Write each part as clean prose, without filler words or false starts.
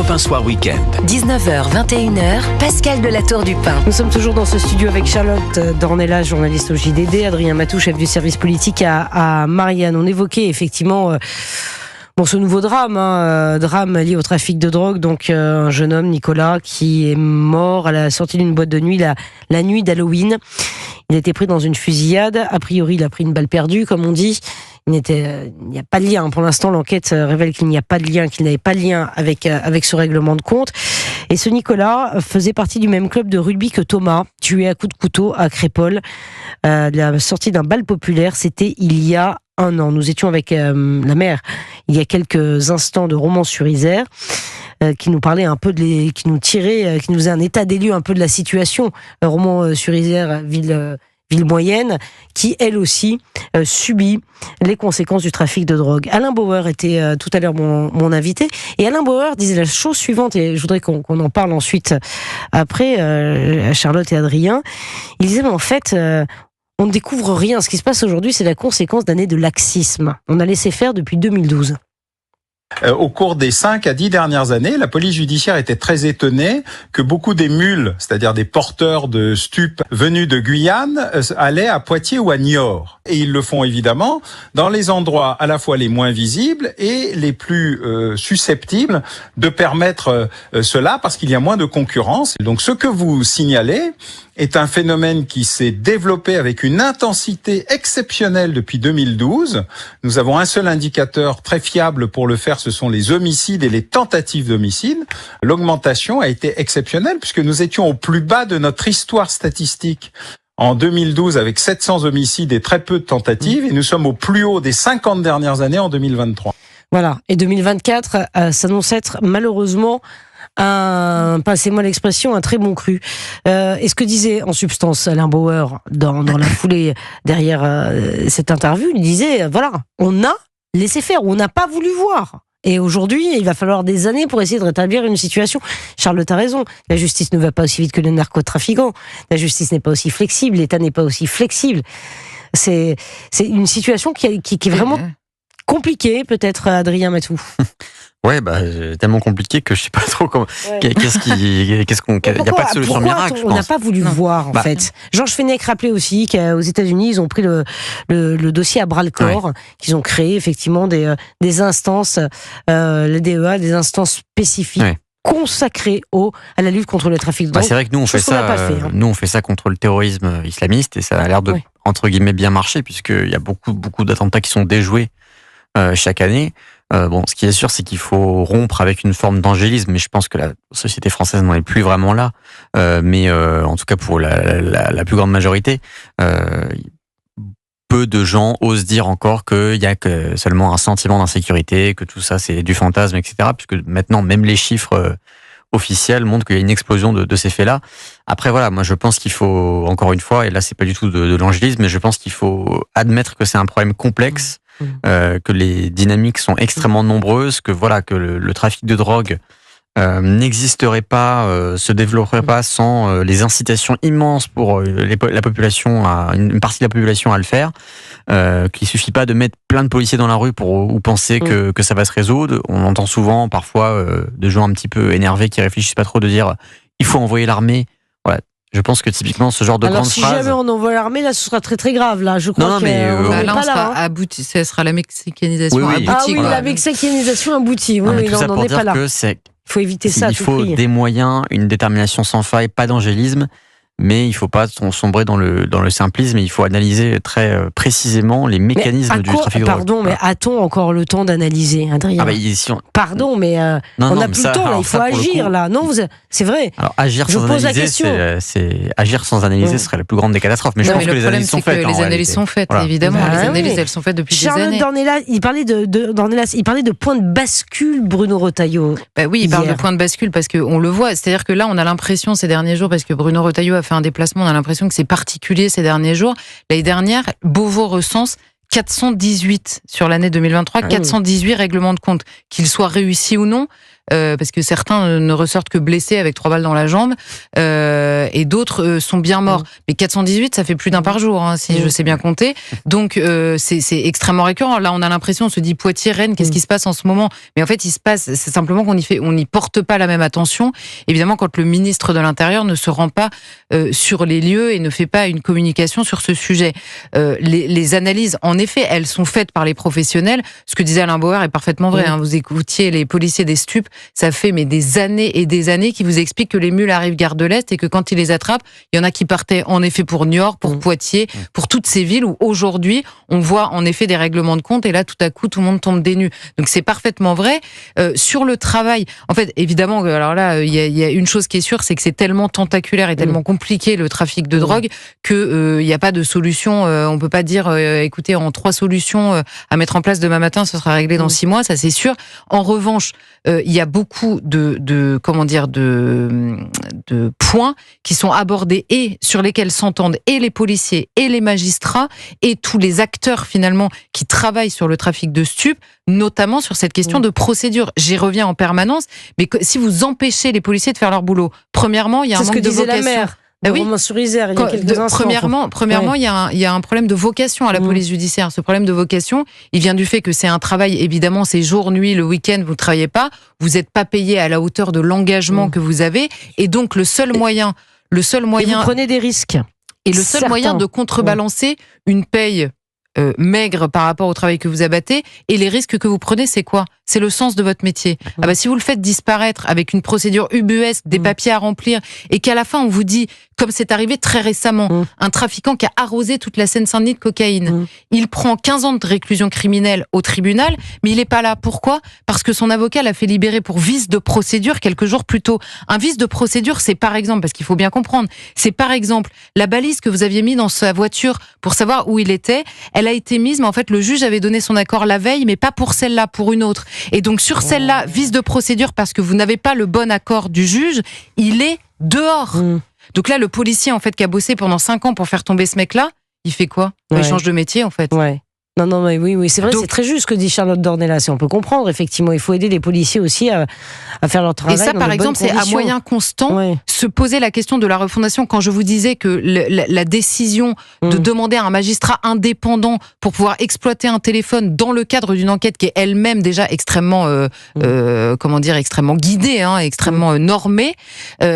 Europe 1 Soir Week-end. 19h, 21h, Pascal de la Tour du Pin. Nous sommes toujours dans ce studio avec Charlotte Dornelas, journaliste au JDD, Adrien Matou, chef du service politique à Marianne. On évoquait effectivement ce nouveau drame, drame lié au trafic de drogue. Donc un jeune homme, Nicolas, qui est mort à la sortie d'une boîte de nuit la nuit d'Halloween. Il a été pris dans une fusillade. A priori, il a pris une balle perdue, comme on dit. Il n'y a pas de lien. Pour l'instant, l'enquête révèle qu'il n'y a pas de lien, qu'il n'avait pas de lien avec ce règlement de compte. Et ce Nicolas faisait partie du même club de rugby que Thomas, tué à coups de couteau à Crépol, la sortie d'un bal populaire. C'était il y a un an. Nous étions avec la mère il y a quelques instants de Romans-sur-Isère, qui nous parlait un peu qui nous faisait un état des lieux un peu de la situation. Romans-sur-Isère, ville moyenne, qui elle aussi subit les conséquences du trafic de drogue. Alain Bauer était tout à l'heure mon invité, et Alain Bauer disait la chose suivante, et je voudrais qu'on en parle ensuite après, Charlotte et Adrien. Il disait, mais en fait, on ne découvre rien. Ce qui se passe aujourd'hui, c'est la conséquence d'années de laxisme. On a laissé faire depuis 2012. Au cours des 5 à 10 dernières années, la police judiciaire était très étonnée que beaucoup des mules, c'est-à-dire des porteurs de stupes venus de Guyane, allaient à Poitiers ou à Niort. Et ils le font évidemment dans les endroits à la fois les moins visibles et les plus susceptibles de permettre cela, parce qu'il y a moins de concurrence. Donc ce que vous signalez est un phénomène qui s'est développé avec une intensité exceptionnelle depuis 2012. Nous avons un seul indicateur très fiable pour le faire, ce sont les homicides et les tentatives d'homicide. L'augmentation a été exceptionnelle puisque nous étions au plus bas de notre histoire statistique en 2012 avec 700 homicides et très peu de tentatives, et nous sommes au plus haut des 50 dernières années en 2023. Voilà, et 2024 s'annonce être malheureusement passez-moi l'expression, un très bon cru. Et ce que disait en substance Alain Bauer dans la foulée derrière cette interview, il disait, voilà, on a laissé faire, on n'a pas voulu voir. Et aujourd'hui, il va falloir des années pour essayer de rétablir une situation. Charlotte a raison, la justice ne va pas aussi vite que les narcotrafiquants, la justice n'est pas aussi flexible, l'État n'est pas aussi flexible. C'est une situation qui est vraiment compliquée, peut-être, Adrien Matou. Ouais, tellement compliqué que je sais pas trop comment. Ouais. Il y a pas de solution miracle. On n'a pas voulu voir, en fait. Georges Fenech rappelait aussi qu'aux États-Unis, ils ont pris le dossier à bras le corps, qu'ils ont créé effectivement des instances, les DEA, des instances spécifiques. Ouais. Consacrées à la lutte contre le trafic de drogue. C'est vrai que nous on fait ça. Nous on fait ça contre le terrorisme islamiste, et ça a l'air de entre guillemets bien marcher, puisqu'il y a beaucoup d'attentats qui sont déjoués chaque année. Ce qui est sûr, c'est qu'il faut rompre avec une forme d'angélisme, mais je pense que la société française n'en est plus vraiment là. Mais en tout cas, pour la plus grande majorité, peu de gens osent dire encore qu'il y a que seulement un sentiment d'insécurité, que tout ça c'est du fantasme, etc. Puisque maintenant, même les chiffres officiels montrent qu'il y a une explosion de ces faits-là. Après, voilà, moi je pense qu'il faut, encore une fois, et là c'est pas du tout de l'angélisme, mais je pense qu'il faut admettre que c'est un problème complexe. Que les dynamiques sont extrêmement nombreuses, que le trafic de drogue n'existerait pas, se développerait pas sans les incitations immenses pour la population, une partie de la population à le faire, qu'il suffit pas de mettre plein de policiers dans la rue ou penser que ça va se résoudre. On entend souvent, parfois, de gens un petit peu énervés qui réfléchissent pas trop, de dire il faut envoyer l'armée. Voilà. Je pense que typiquement ce genre de grandes phrases. Alors si jamais on envoie l'armée, là, ce sera très très grave. Là, je crois là, on sera abouti. Ce sera la mexicanisation aboutie. Ah oui, la mexicanisation aboutie. Oui, tout ça pour dire que il faut éviter ça. Il faut des moyens, une détermination sans faille, pas d'angélisme. Mais il ne faut pas sombrer dans le simplisme, il faut analyser très précisément les mécanismes du trafic de drogue. Pardon, mais a-t-on encore le temps d'analyser, Adrien ? Pardon, mais on n'a plus le temps, là, il faut agir, là. Non, c'est vrai. Alors, agir sans analyser serait la plus grande des catastrophes. Mais je pense que les analyses sont faites. Les analyses sont faites, évidemment. Les analyses, elles sont faites depuis des années. Charlotte Dornelas, il parlait de point de bascule, Bruno Retailleau. Oui, il parle de point de bascule parce qu'on le voit. C'est-à-dire que là, on a l'impression ces derniers jours, parce que Bruno Retailleau a fait un déplacement, on a l'impression que c'est particulier ces derniers jours. L'année dernière, Beauvau recense 418 sur l'année 2023, 418 règlements de compte. Qu'ils soient réussis ou non, parce que certains ne ressortent que blessés avec 3 balles dans la jambe, et d'autres sont bien morts. Mais 418, ça fait plus d'un par jour, hein, si je sais bien compter. Donc c'est extrêmement récurrent. Là, on a l'impression, on se dit Poitiers, Rennes, qu'est-ce qui se passe en ce moment? Mais en fait, c'est simplement qu'on n'y porte pas la même attention. Évidemment, quand le ministre de l'Intérieur ne se rend pas sur les lieux et ne fait pas une communication sur ce sujet. Les analyses, en effet, elles sont faites par les professionnels. Ce que disait Alain Bauer est parfaitement vrai. Hein. Vous écoutiez les policiers des stupes, ça fait des années et des années qui vous expliquent que les mules arrivent gare de l'Est et que quand ils les attrapent, il y en a qui partaient en effet pour Niort, pour Poitiers, pour toutes ces villes où aujourd'hui on voit en effet des règlements de compte et là tout à coup tout le monde tombe des nues. Donc c'est parfaitement vrai. Sur le travail, en fait évidemment, alors là il y a une chose qui est sûre, c'est que c'est tellement tentaculaire et tellement compliqué le trafic de drogue que il n'y a pas de solution. On peut pas dire écoutez, en 3 solutions à mettre en place demain matin, ce sera réglé dans 6 mois, ça c'est sûr. En revanche, il y a beaucoup de points qui sont abordés et sur lesquels s'entendent et les policiers et les magistrats et tous les acteurs finalement qui travaillent sur le trafic de stupes, notamment sur cette question de procédure. J'y reviens en permanence, mais si vous empêchez les policiers de faire leur boulot, premièrement, il y a un manque de vocation. C'est ce que disait la maire. Oui. Romans-sur-Isère, il y a quelques instants. Premièrement, il y a un problème de vocation à la police judiciaire. Ce problème de vocation, il vient du fait que c'est un travail, évidemment, c'est jour, nuit, le week-end, vous ne travaillez pas, vous n'êtes pas payé à la hauteur de l'engagement que vous avez, et donc le seul moyen. Et vous prenez des risques. Et le seul moyen de contrebalancer une paye maigre par rapport au travail que vous abattez et les risques que vous prenez, c'est quoi? C'est le sens de votre métier. Ah bah, si vous le faites disparaître avec une procédure ubuesque, des papiers à remplir, et qu'à la fin on vous dit, comme c'est arrivé très récemment, un trafiquant qui a arrosé toute la Seine-Saint-Denis de cocaïne, il prend 15 ans de réclusion criminelle au tribunal, mais il n'est pas là. Pourquoi? Parce que son avocat l'a fait libérer pour vice de procédure quelques jours plus tôt. Un vice de procédure, c'est par exemple, parce qu'il faut bien comprendre, c'est par exemple la balise que vous aviez mis dans sa voiture pour savoir où il était, elle a été mise, mais en fait le juge avait donné son accord la veille, mais pas pour celle-là, pour une autre. Et donc sur celle-là, vice de procédure, parce que vous n'avez pas le bon accord du juge, il est dehors. Donc là, le policier en fait qui a bossé pendant 5 ans pour faire tomber ce mec-là, il fait quoi? Il change de métier en fait. Non, mais oui, c'est vrai, c'est très juste ce que dit Charlotte Dornelas. On peut comprendre, effectivement, il faut aider les policiers aussi à faire leur travail. Et ça, par exemple, c'est à moyen constant, se poser la question de la refondation. Quand je vous disais que la décision de demander à un magistrat indépendant pour pouvoir exploiter un téléphone dans le cadre d'une enquête qui est elle-même déjà extrêmement, extrêmement guidée, extrêmement normée,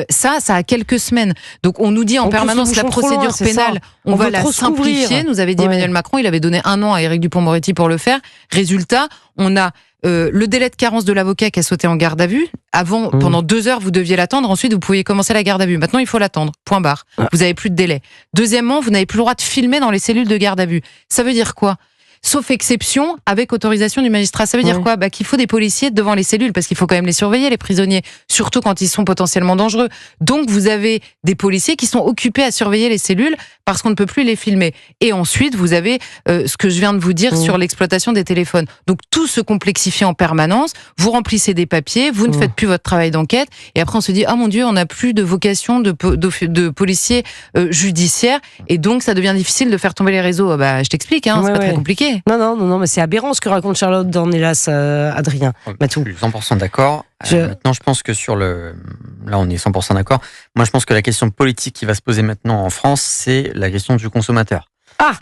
ça a quelques semaines. Donc on nous dit en permanence la procédure pénale, on va la simplifier. Nous avait dit Emmanuel Macron, il avait donné 1 an à Éric Dupond-Moretti pour le faire. Résultat, on a le délai de carence de l'avocat qui a sauté en garde à vue. Avant, pendant 2 heures, vous deviez l'attendre. Ensuite, vous pouviez commencer la garde à vue. Maintenant, il faut l'attendre. Point barre. Vous n'avez plus de délai. Deuxièmement, vous n'avez plus le droit de filmer dans les cellules de garde à vue. Ça veut dire quoi? Sauf exception, avec autorisation du magistrat. Ça veut dire quoi? Qu'il faut des policiers devant les cellules, parce qu'il faut quand même les surveiller, les prisonniers, surtout quand ils sont potentiellement dangereux. Donc, vous avez des policiers qui sont occupés à surveiller les cellules parce qu'on ne peut plus les filmer. Et ensuite, vous avez ce que je viens de vous dire sur l'exploitation des téléphones. Donc, tout se complexifie en permanence. Vous remplissez des papiers, vous ne faites plus votre travail d'enquête, et après on se dit, ah mon Dieu, on n'a plus de vocation de policiers judiciaires, et donc ça devient difficile de faire tomber les réseaux. Je t'explique, c'est pas très compliqué. Non, mais c'est aberrant ce que raconte Charlotte Dornelas, Adrien Matou. Je suis 100% d'accord. Maintenant, je pense que là, on est 100% d'accord. Moi, je pense que la question politique qui va se poser maintenant en France, c'est la question du consommateur.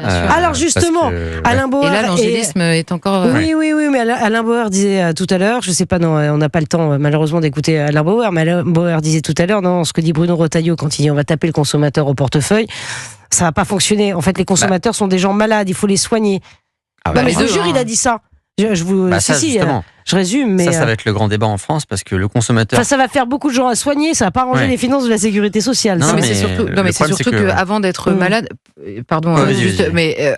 Alors justement, Alain Bauer. Et là, l'angélisme est encore. Oui, mais Alain Bauer disait tout à l'heure, je sais pas, non, on n'a pas le temps malheureusement d'écouter Alain Bauer, mais Alain Bauer disait tout à l'heure, non, ce que dit Bruno Retailleau quand il dit on va taper le consommateur au portefeuille, ça va pas fonctionner. En fait, les consommateurs sont des gens malades, il faut les soigner. Mais je vous jure, il a dit ça. Je résume, mais ça va être le grand débat en France parce que le consommateur. Ça va faire beaucoup de gens à soigner, ça va pas arranger les finances de la sécurité sociale. Mais c'est surtout que avant d'être malade,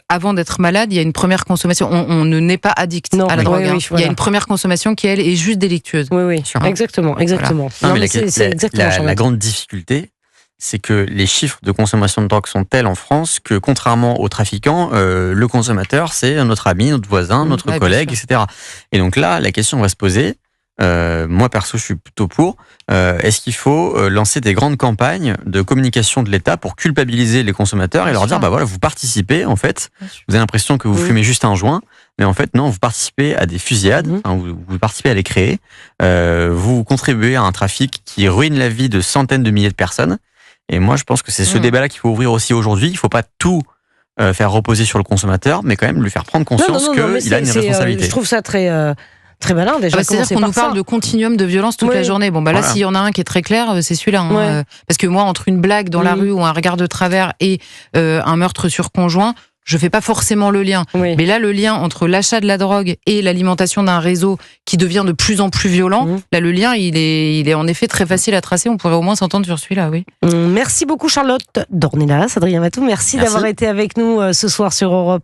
avant d'être malade, il y a une première consommation. On ne naît pas addict à la drogue. Il y a une première consommation qui elle est juste délictueuse. Oui. Exactement. Voilà. La grande difficulté, c'est que les chiffres de consommation de drogue sont tels en France que, contrairement aux trafiquants, le consommateur, c'est notre ami, notre voisin, notre collègue, etc. Et donc là, la question va se poser, moi perso je suis plutôt pour. Est-ce qu'il faut lancer des grandes campagnes de communication de l'État pour culpabiliser les consommateurs et leur dire bah voilà, vous participez en fait, vous avez l'impression que vous fumez juste un joint, mais en fait non, vous participez à des fusillades, vous participez à les créer, vous contribuez à un trafic qui ruine la vie de centaines de milliers de personnes. Et moi je pense que c'est ce débat-là qu'il faut ouvrir aussi aujourd'hui. Il faut pas tout faire reposer sur le consommateur, mais quand même lui faire prendre conscience qu'il a une responsabilité. Je trouve ça très malin déjà. C'est-à-dire qu'on nous parle de continuum de violence toute la journée. Bon, bah là, s'il y en a un qui est très clair, c'est celui-là. Parce que moi, entre une blague dans la rue ou un regard de travers et un meurtre sur conjoint, je fais pas forcément le lien. Mais là, le lien entre l'achat de la drogue et l'alimentation d'un réseau qui devient de plus en plus violent, là, le lien, il est en effet très facile à tracer. On pourrait au moins s'entendre sur celui-là, oui. Merci beaucoup, Charlotte Dornelas, Adrien Matou. Merci d'avoir été avec nous ce soir sur Europe 1.